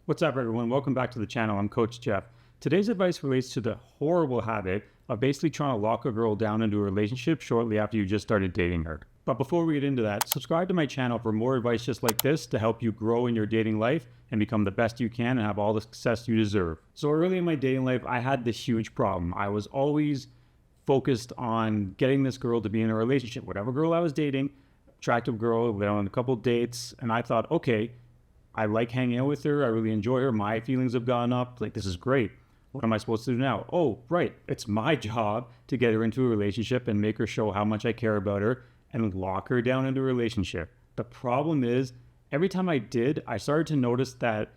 What's up, everyone? Welcome back to the channel. I'm Coach Jeff. Today's advice relates to the horrible habit of basically trying to lock a girl down into a relationship shortly after you just started dating her. But before we get into that, subscribe to my channel for more advice just like this to help you grow in your dating life and become the best you can and have all the success you deserve. So early in my dating life, I had this huge problem. I was always focused on getting this girl to be in a relationship. Whatever girl I was dating, attractive girl, went on a couple dates, and I thought, okay, I like hanging out with her. I really enjoy her. My feelings have gone up. Like, this is great. What am I supposed to do now? Oh, right. It's my job to get her into a relationship and make her show how much I care about her and lock her down into a relationship. The problem is, every time I did, I started to notice that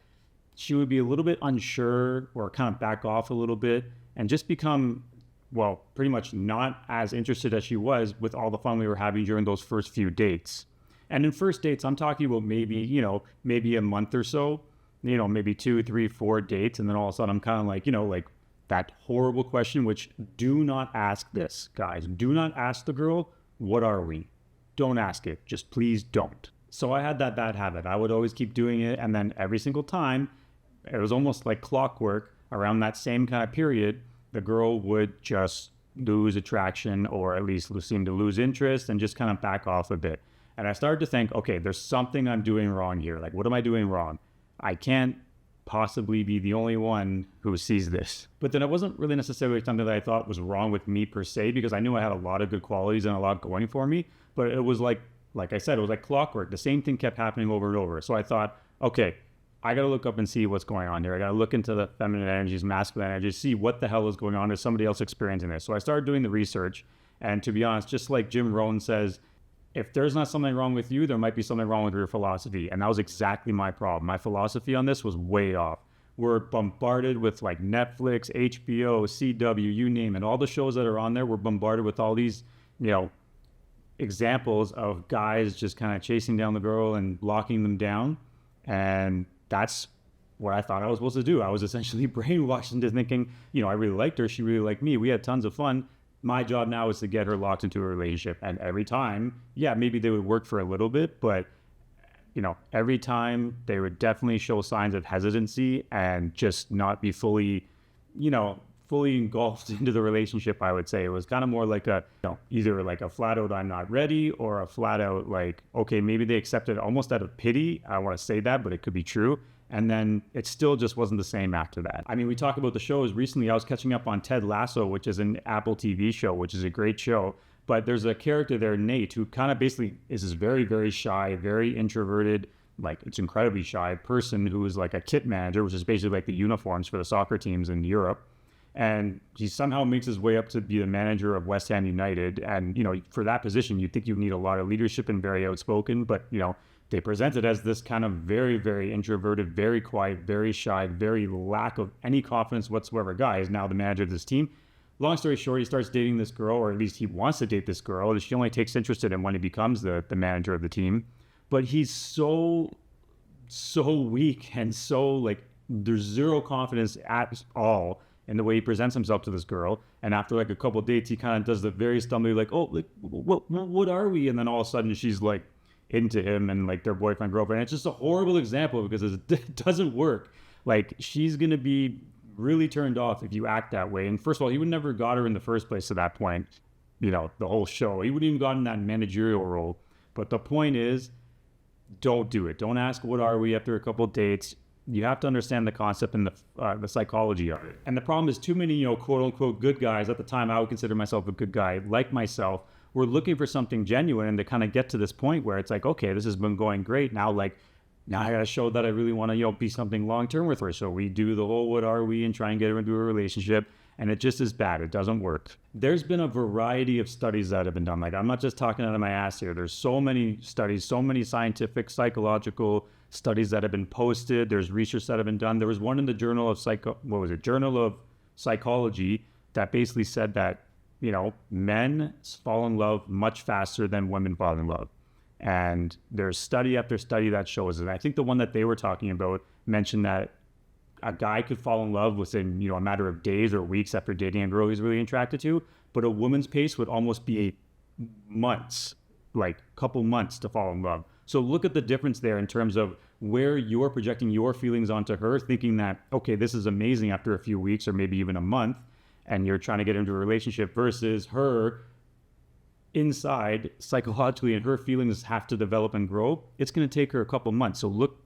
she would be a little bit unsure or kind of back off a little bit and just become, well, pretty much not as interested as she was with all the fun we were having during those first few dates. And in first dates, I'm talking about maybe a month or so, maybe 2, 3, 4 dates. And then all of a sudden I'm kind of like that horrible question, which do not ask this, guys. Do not ask the girl, what are we? Don't ask it. Just please don't. So I had that bad habit. I would always keep doing it. And then every single time, it was almost like clockwork. Around that same kind of period, the girl would just lose attraction or at least seem to lose interest and just kind of back off a bit. And I started to think, okay, there's something I'm doing wrong here. Like, what am I doing wrong? I can't possibly be the only one who sees this. But then it wasn't really necessarily something that I thought was wrong with me per se, because I knew I had a lot of good qualities and a lot going for me. But it was like I said, it was like clockwork. The same thing kept happening over and over. So I thought, okay, I got to look up and see what's going on here. I got to look into the feminine energies, masculine energies, see what the hell is going on. Is somebody else experiencing this? So I started doing the research. And to be honest, just like Jim Rohn says, if there's not something wrong with you, there might be something wrong with your philosophy. And that was exactly my problem. My philosophy on this was way off. We're bombarded with like Netflix, HBO, CW, you name it. All the shows that are on there, we're bombarded with all these, examples of guys just kind of chasing down the girl and locking them down. And that's what I thought I was supposed to do. I was essentially brainwashed into thinking, I really liked her. She really liked me. We had tons of fun. My job now is to get her locked into a relationship. And every time, maybe they would work for a little bit, but every time they would definitely show signs of hesitancy and just not be fully engulfed into the relationship. I would say it was kind of more like either like a flat out, I'm not ready, or a flat out like, okay, maybe they accepted almost out of pity. I don't want to say that, but it could be true. And then it still just wasn't the same after that. I mean, we talk about the shows. Recently, I was catching up on Ted Lasso, which is an Apple TV show, which is a great show. But there's a character there, Nate, who kind of basically is this very, very shy, very introverted, like it's incredibly shy person who is like a kit manager, which is basically like the uniforms for the soccer teams in Europe. And he somehow makes his way up to be the manager of West Ham United. And, for that position, you'd think you need a lot of leadership and very outspoken, but, they present it as this kind of very, very introverted, very quiet, very shy, very lack of any confidence whatsoever guy is now the manager of this team. Long story short, he starts dating this girl, or at least he wants to date this girl, and she only takes interest in him when he becomes the manager of the team. But he's so weak and so like there's zero confidence at all in the way he presents himself to this girl. And after like a couple of dates, he kind of does the very stumbly like, oh, like what are we? And then all of a sudden she's like into him and like their boyfriend girlfriend. It's just a horrible example because it doesn't work. Like, she's gonna be really turned off if you act that way. And first of all, he would never got her in the first place to that point, the whole show. He wouldn't even gotten that managerial role. But the point is, don't do it. Don't ask what are we after a couple of dates. You have to understand the concept and the psychology of it. And the problem is too many, quote unquote good guys, at the time I would consider myself a good guy, like myself, we're looking for something genuine, and to kind of get to this point where it's like, okay, this has been going great. Now I got to show that I really want to, be something long-term with her. So we do the whole, what are we, and try and get her into a relationship. And it just is bad. It doesn't work. There's been a variety of studies that have been done. Like, I'm not just talking out of my ass here. There's so many studies, so many scientific, psychological studies that have been posted. There's research that have been done. There was one in the Journal of Journal of Psychology that basically said that, men fall in love much faster than women fall in love. And there's study after study that shows it. I think the one that they were talking about mentioned that a guy could fall in love within, a matter of days or weeks after dating a girl he's really attracted to, but a woman's pace would almost be months, like a couple months to fall in love. So look at the difference there in terms of where you're projecting your feelings onto her, thinking that, okay, this is amazing after a few weeks or maybe even a month, and you're trying to get into a relationship, versus her inside psychologically and her feelings have to develop and grow. It's going to take her a couple months. So look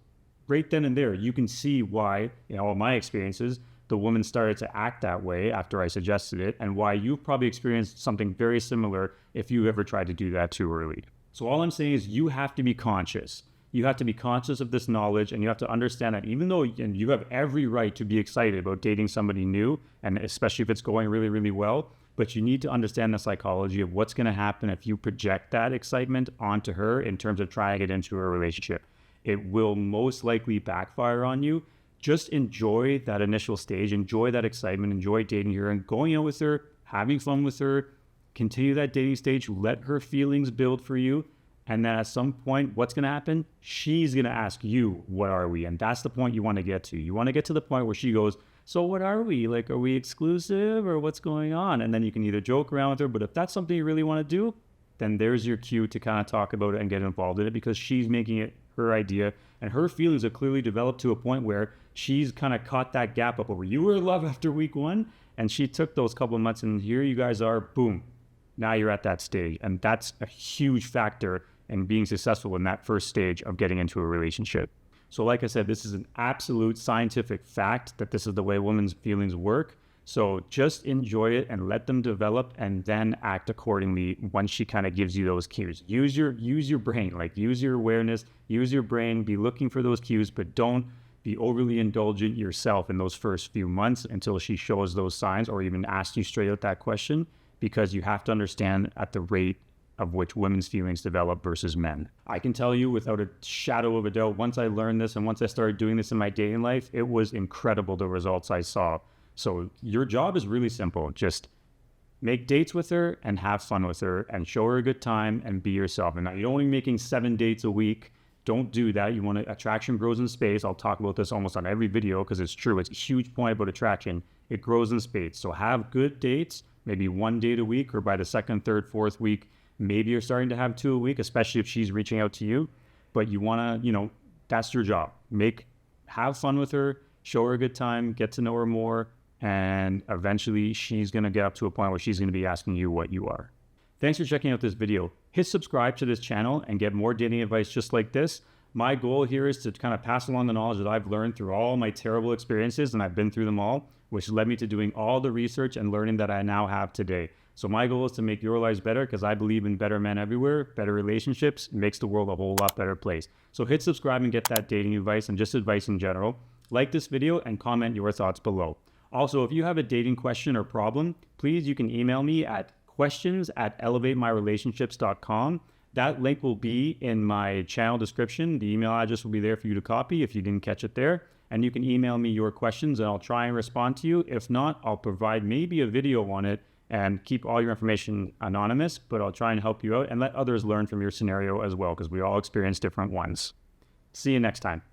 right then and there, you can see why, in all my experiences, the woman started to act that way after I suggested it, and why you've probably experienced something very similar if you ever tried to do that too early. So all I'm saying is you have to be conscious. You have to be conscious of this knowledge, and you have to understand that even though you have every right to be excited about dating somebody new, and especially if it's going really, really well, but you need to understand the psychology of what's going to happen if you project that excitement onto her in terms of trying to get into a relationship. It will most likely backfire on you. Just enjoy that initial stage, enjoy that excitement, enjoy dating her and going out with her, having fun with her, continue that dating stage, let her feelings build for you. And then at some point, what's going to happen? She's going to ask you, what are we? And that's the point you want to get to. You want to get to the point where she goes, so what are we? Like, are we exclusive or what's going on? And then you can either joke around with her, but if that's something you really want to do, then there's your cue to kind of talk about it and get involved in it, because she's making it her idea, and her feelings are clearly developed to a point where she's kind of caught that gap up over you were in love after week one, and she took those couple of months, and here you guys are, boom, now you're at that stage. And that's a huge factor in being successful in that first stage of getting into a relationship. So like I said, this is an absolute scientific fact that this is the way women's feelings work. So just enjoy it and let them develop, and then act accordingly once she kind of gives you those cues. Use your brain, like use your awareness, use your brain, be looking for those cues, but don't be overly indulgent yourself in those first few months until she shows those signs or even asks you straight out that question, because you have to understand at the rate of which women's feelings develop versus men. I can tell you without a shadow of a doubt, once I learned this and once I started doing this in my dating life, it was incredible the results I saw. So your job is really simple. Just make dates with her and have fun with her and show her a good time and be yourself. And now you don't want to be making 7 dates a week. Don't do that. You want to, attraction grows in space. I'll talk about this almost on every video because it's true. It's a huge point about attraction. It grows in space. So have good dates, maybe 1 date a week, or by the 2nd, 3rd, 4th week, maybe you're starting to have 2 a week, especially if she's reaching out to you. But you want to, that's your job. Have fun with her, show her a good time, get to know her more, and eventually she's going to get up to a point where she's going to be asking you what you are. Thanks for checking out this video. Hit subscribe to this channel and get more dating advice just like this. My goal here is to kind of pass along the knowledge that I've learned through all my terrible experiences, and I've been through them all, which led me to doing all the research and learning that I now have today. So my goal is to make your lives better, because I believe in better men everywhere, better relationships. It makes the world a whole lot better place. So hit subscribe and get that dating advice and just advice in general. Like this video and comment your thoughts below. Also, if you have a dating question or problem, please, you can email me at questions@elevatemyrelationships.com. That link will be in my channel description. The email address will be there for you to copy if you didn't catch it there. And you can email me your questions and I'll try and respond to you. If not, I'll provide maybe a video on it and keep all your information anonymous, but I'll try and help you out and let others learn from your scenario as well, because we all experience different ones. See you next time.